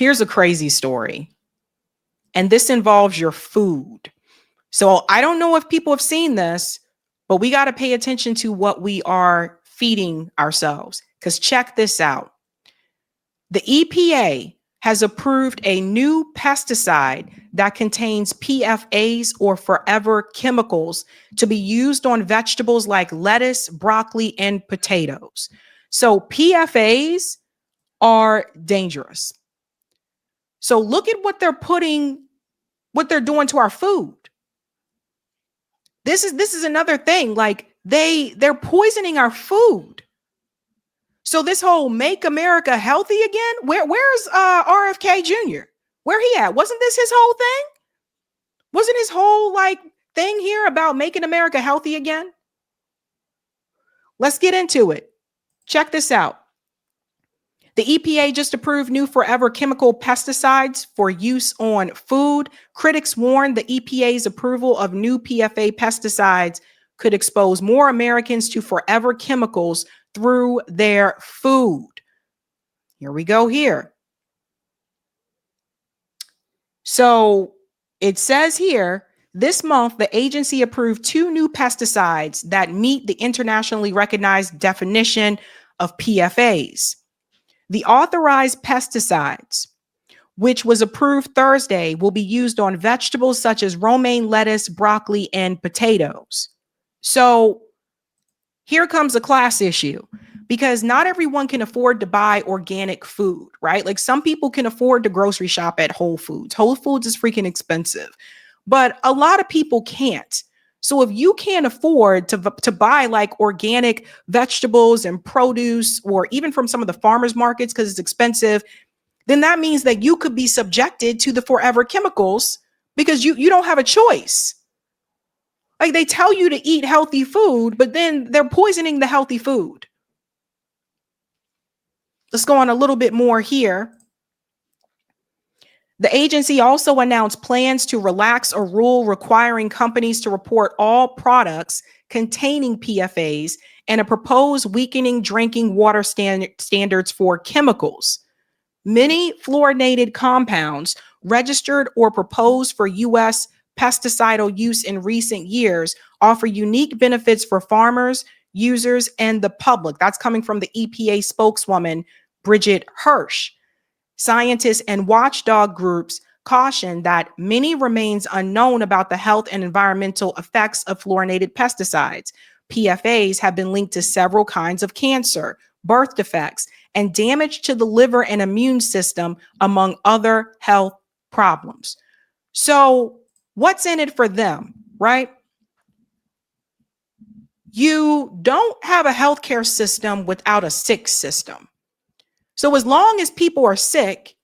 Here's a crazy story. And this involves your food. So I don't know if people have seen this, but we got to pay attention to what we are feeding ourselves. Because check this out. The EPA has approved a new pesticide that contains PFAs, or forever chemicals, to be used on vegetables like lettuce, broccoli, and potatoes. So PFAs are dangerous. So look at what they're doing to our food. This is another thing. Like they're poisoning our food. So this whole make America healthy again, where's RFK Jr.? Where he at? Wasn't this his whole thing? Wasn't his whole thing here about making America healthy again? Let's get into it. Check this out. The EPA just approved new forever chemical pesticides for use on food. Critics warn the EPA's approval of new PFA pesticides could expose more Americans to forever chemicals through their food. Here we go here. So it says here, this month, the agency approved 2 new pesticides that meet the internationally recognized definition of PFAs. The authorized pesticides, which was approved Thursday, will be used on vegetables such as romaine lettuce, broccoli, and potatoes. So here comes a class issue, because not everyone can afford to buy organic food, right? Like some people can afford to grocery shop at Whole Foods. Whole Foods is freaking expensive, but a lot of people can't. So if you can't afford to buy like organic vegetables and produce, or even from some of the farmers markets because it's expensive, then that means that you could be subjected to the forever chemicals because you don't have a choice. Like they tell you to eat healthy food, but then they're poisoning the healthy food. Let's go on a little bit more here. The agency also announced plans to relax a rule requiring companies to report all products containing PFAs, and a proposed weakening drinking water standards for chemicals. Many fluorinated compounds registered or proposed for U.S. pesticidal use in recent years offer unique benefits for farmers, users, and the public. That's coming from the EPA spokeswoman, Bridget Hirsch. Scientists and watchdog groups caution that many remains unknown about the health and environmental effects of fluorinated pesticides. PFAs have been linked to several kinds of cancer, birth defects, and damage to the liver and immune system, among other health problems. So what's in it for them, right? You don't have a healthcare system without a sick system. So as long as people are sick,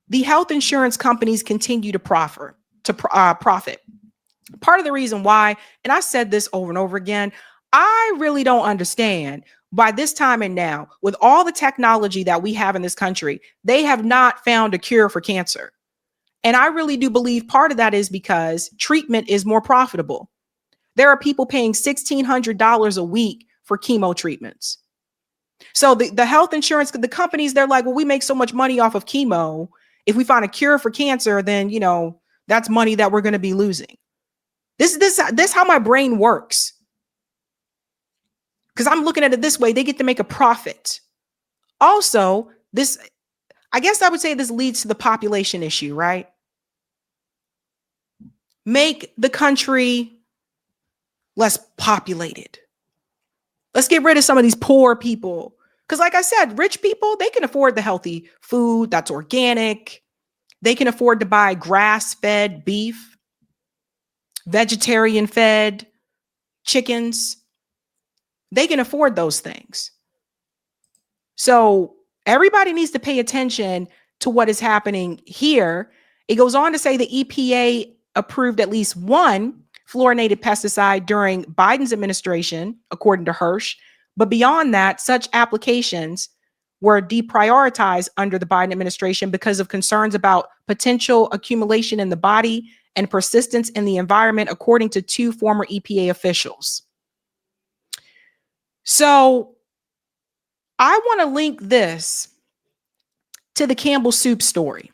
the health insurance companies continue to profit. Part of the reason why, and I said this over and over again, I really don't understand by this time and now, with all the technology that we have in this country, they have not found a cure for cancer. And I really do believe part of that is because treatment is more profitable. There are people paying $1,600 a week for chemo treatments. So the health insurance, the companies, they're like, well, we make so much money off of chemo. If we find a cure for cancer, then, that's money that we're going to be losing. This how my brain works. Because I'm looking at it this way, they get to make a profit. Also, I guess I would say this leads to the population issue, right? Make the country less populated. Let's get rid of some of these poor people. Because like I said, rich people, they can afford the healthy food that's organic. They can afford to buy grass-fed beef, vegetarian-fed chickens. They can afford those things. So everybody needs to pay attention to what is happening here. It goes on to say the EPA approved at least one fluorinated pesticide during Biden's administration, according to Hirsch. But beyond that, such applications were deprioritized under the Biden administration because of concerns about potential accumulation in the body and persistence in the environment, according to 2 former EPA officials. So I want to link this to the Campbell Soup story.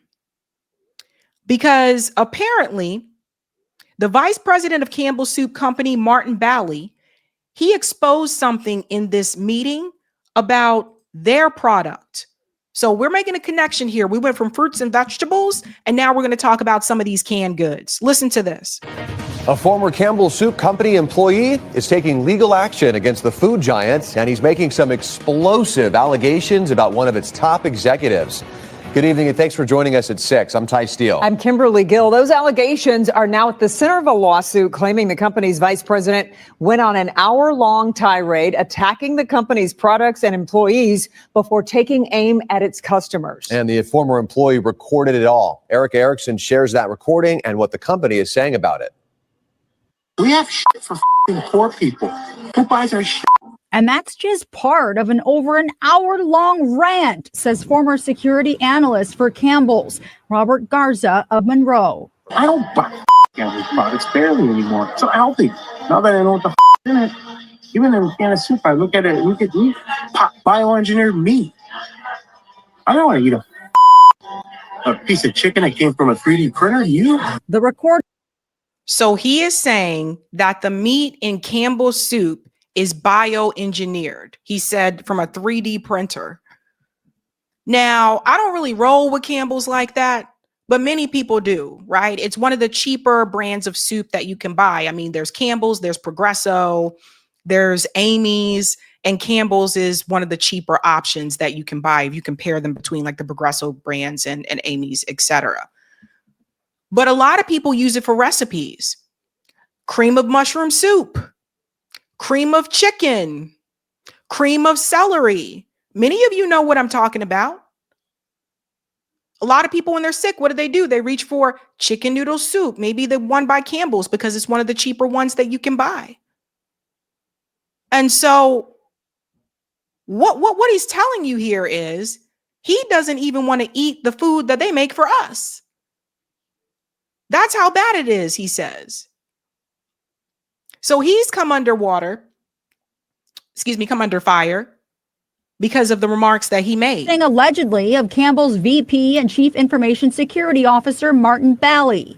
Because apparently, the vice president of Campbell Soup Company, Martin Bally, he exposed something in this meeting about their product. So we're making a connection here. We went from fruits and vegetables, and now we're going to talk about some of these canned goods. Listen to this. A former Campbell Soup Company employee is taking legal action against the food giant, and he's making some explosive allegations about one of its top executives. Good evening, and thanks for joining us at 6. I'm Ty Steele. I'm Kimberly Gill. Those allegations are now at the center of a lawsuit claiming the company's vice president went on an hour-long tirade attacking the company's products and employees before taking aim at its customers. And the former employee recorded it all. Eric Erickson shares that recording and what the company is saying about it. We have shit for poor people. Who buys our shit? And that's just part of an over an hour-long rant, says former security analyst for Campbell's, Robert Garza of Monroe. I don't buy Campbell's products barely anymore. It's so healthy. Now that I know what the in it, even in a can of soup, I look at it, look at meat, bioengineered meat. I don't want to eat a piece of chicken that came from a 3D printer. The record. So he is saying that the meat in Campbell Soup is bioengineered. He said from a 3D printer. Now, I don't really roll with Campbell's like that, but many people do, right? It's one of the cheaper brands of soup that you can buy. I mean, there's Campbell's, there's Progresso, there's Amy's, and Campbell's is one of the cheaper options that you can buy if you compare them between like the Progresso brands and Amy's, etc. But a lot of people use it for recipes. Cream of mushroom soup, cream of chicken, cream of celery. Many of you know what I'm talking about. A lot of people, when they're sick, what do? They reach for chicken noodle soup, maybe the one by Campbell's, because it's one of the cheaper ones that you can buy. And so what he's telling you here is he doesn't even want to eat the food that they make for us. That's how bad it is, he says. So he's come under fire because of the remarks that he made. Allegedly of Campbell's VP and Chief Information Security Officer, Martin Bally.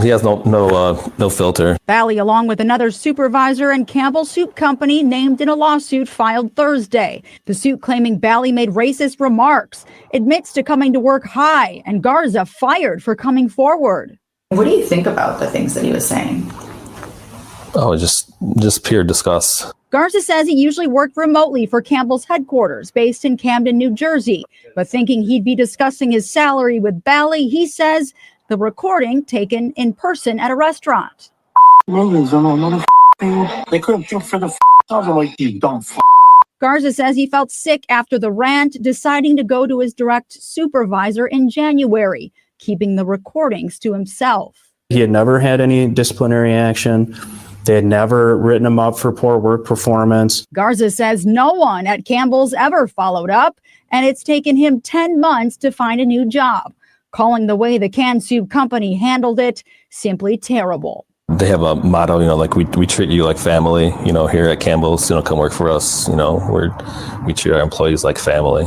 He has no filter. Bally, along with another supervisor and Campbell Soup Company, named in a lawsuit filed Thursday. The suit claiming Bally made racist remarks, admits to coming to work high, and Garza fired for coming forward. What do you think about the things that he was saying? Oh, just pure disgust. Garza says he usually worked remotely for Campbell's headquarters based in Camden, New Jersey. But thinking he'd be discussing his salary with Bally, he says the recording taken in person at a restaurant. They couldn't think for the like you dumb Garza says he felt sick after the rant, deciding to go to his direct supervisor in January, keeping the recordings to himself. He had never had any disciplinary action. They had never written him up for poor work performance. Garza says no one at Campbell's ever followed up, and it's taken him 10 months to find a new job, calling the way the canned soup company handled it simply terrible. They have a motto, like we treat you like family, here at Campbell's, come work for us, we treat our employees like family.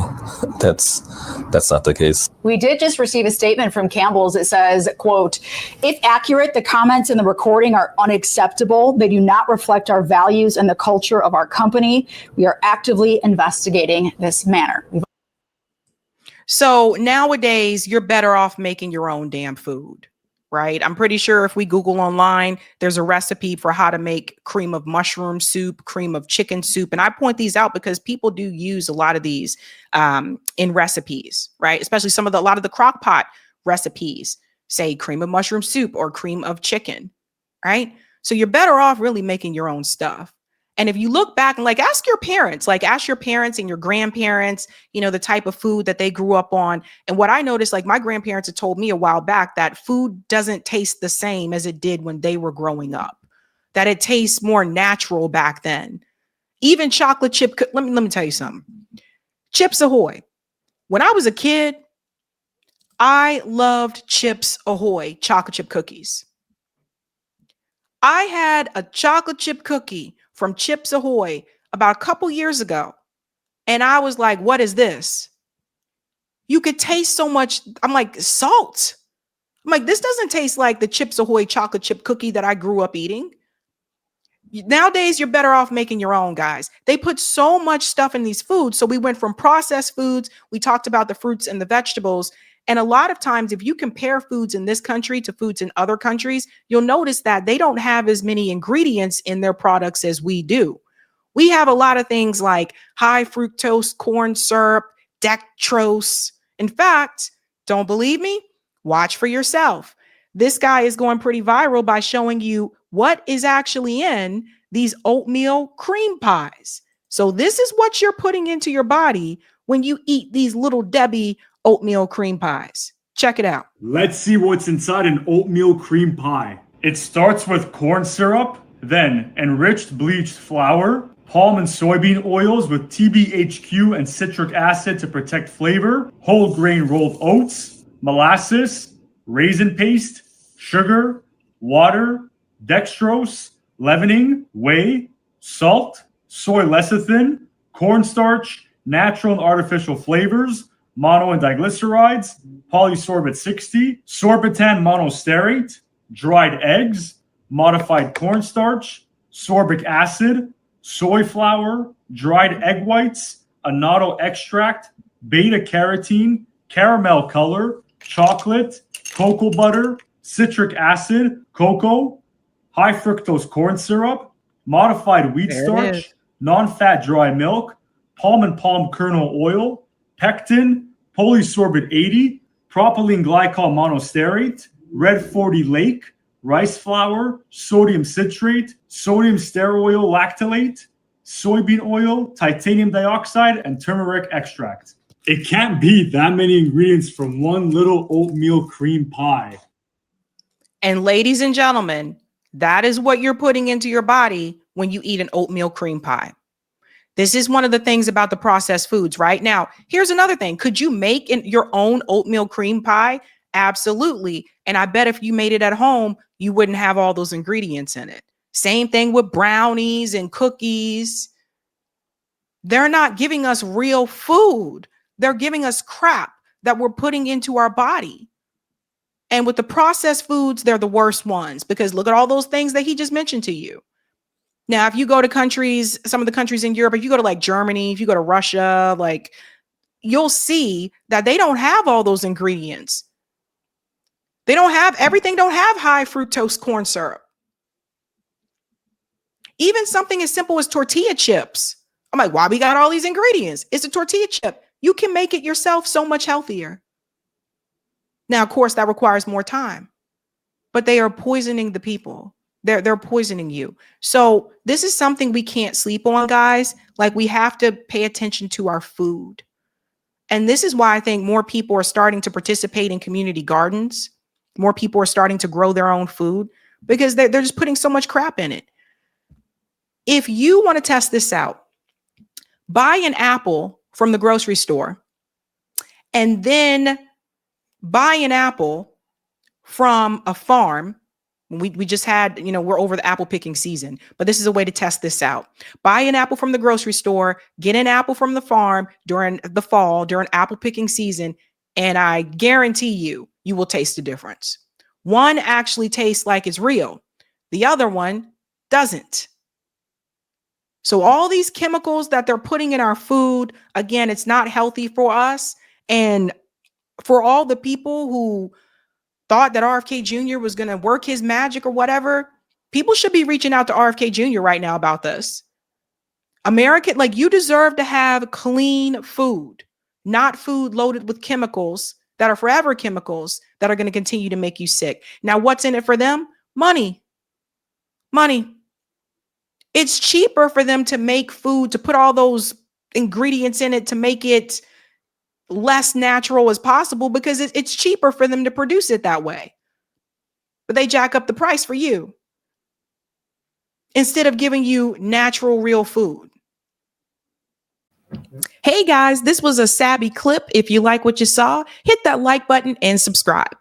That's not the case. We did just receive a statement from Campbell's that says, quote, "If accurate, the comments in the recording are unacceptable. They do not reflect our values and the culture of our company. We are actively investigating this matter." So nowadays, you're better off making your own damn food. Right? I'm pretty sure if we Google online, there's a recipe for how to make cream of mushroom soup, cream of chicken soup. And I point these out because people do use a lot of these in recipes, right? Especially a lot of the crock pot recipes say cream of mushroom soup or cream of chicken, right? So you're better off really making your own stuff. And if you look back and ask your parents and your grandparents, the type of food that they grew up on. And what I noticed, my grandparents had told me a while back that food doesn't taste the same as it did when they were growing up, that it tastes more natural back then. Even chocolate chip. Let me tell you something. Chips Ahoy. When I was a kid, I loved Chips Ahoy chocolate chip cookies. I had a chocolate chip cookie from Chips Ahoy about a couple years ago. And I was like, what is this? You could taste so much. I'm like, salt. I'm like, this doesn't taste like the Chips Ahoy chocolate chip cookie that I grew up eating. Nowadays, you're better off making your own, guys. They put so much stuff in these foods. So we went from processed foods. We talked about the fruits and the vegetables. And a lot of times, if you compare foods in this country to foods in other countries, you'll notice that they don't have as many ingredients in their products as we do. We have a lot of things like high fructose corn syrup, dextrose. In fact, don't believe me? Watch for yourself. This guy is going pretty viral by showing you what is actually in these oatmeal cream pies. So this is what you're putting into your body when you eat these Little Debbie oatmeal cream pies. Check it out. Let's see what's inside an oatmeal cream pie. It starts with corn syrup, then enriched bleached flour, palm and soybean oils with TBHQ and citric acid to protect flavor, whole grain rolled oats, molasses, raisin paste, sugar, water, dextrose, leavening, whey, salt, soy lecithin, cornstarch, natural and artificial flavors, mono and diglycerides, polysorbate 60, sorbitan monosterate, dried eggs, modified cornstarch, sorbic acid, soy flour, dried egg whites, annatto extract, beta carotene, caramel color, chocolate, cocoa butter, citric acid, cocoa, high fructose corn syrup, modified wheat starch, non-fat dry milk, palm and palm kernel oil, pectin, polysorbate 80, propylene glycol monosterate, red 40 lake, rice flour, sodium citrate, sodium stearoyl lactylate, soybean oil, titanium dioxide, and turmeric extract. It can't be that many ingredients from one little oatmeal cream pie. And ladies and gentlemen, that is what you're putting into your body when you eat an oatmeal cream pie. This is one of the things about the processed foods right now. Here's another thing. Could you make your own oatmeal cream pie? Absolutely. And I bet if you made it at home, you wouldn't have all those ingredients in it. Same thing with brownies and cookies. They're not giving us real food. They're giving us crap that we're putting into our body. And with the processed foods, they're the worst ones because look at all those things that he just mentioned to you. Now, if you go to countries, some of the countries in Europe, if you go to like Germany, if you go to Russia, like you'll see that they don't have all those ingredients. They don't have everything, don't have high fructose corn syrup. Even something as simple as tortilla chips. I'm like, why we got all these ingredients? It's a tortilla chip. You can make it yourself so much healthier. Now, of course, that requires more time, but they are poisoning the people. They're poisoning you. So this is something we can't sleep on, guys. Like we have to pay attention to our food. And this is why I think more people are starting to participate in community gardens. More people are starting to grow their own food because they're just putting so much crap in it. If you want to test this out, buy an apple from the grocery store and then buy an apple from a farm. We just had, we're over the apple picking season, but this is a way to test this out. Buy an apple from the grocery store, get an apple from the farm during the fall, during apple picking season, and I guarantee you will taste the difference. One actually tastes like it's real. The other one doesn't. So all these chemicals that they're putting in our food, again, it's not healthy for us. And for all the people who thought that RFK Jr. was going to work his magic or whatever, people should be reaching out to RFK Jr. right now about this. American, like you deserve to have clean food, not food loaded with chemicals that are forever chemicals that are going to continue to make you sick. Now, what's in it for them? Money. Money. It's cheaper for them to make food, to put all those ingredients in it to make it less natural as possible because it's cheaper for them to produce it that way. But they jack up the price for you instead of giving you natural, real food. Hey guys, this was a Sabby clip. If you like what you saw, hit that like button and subscribe.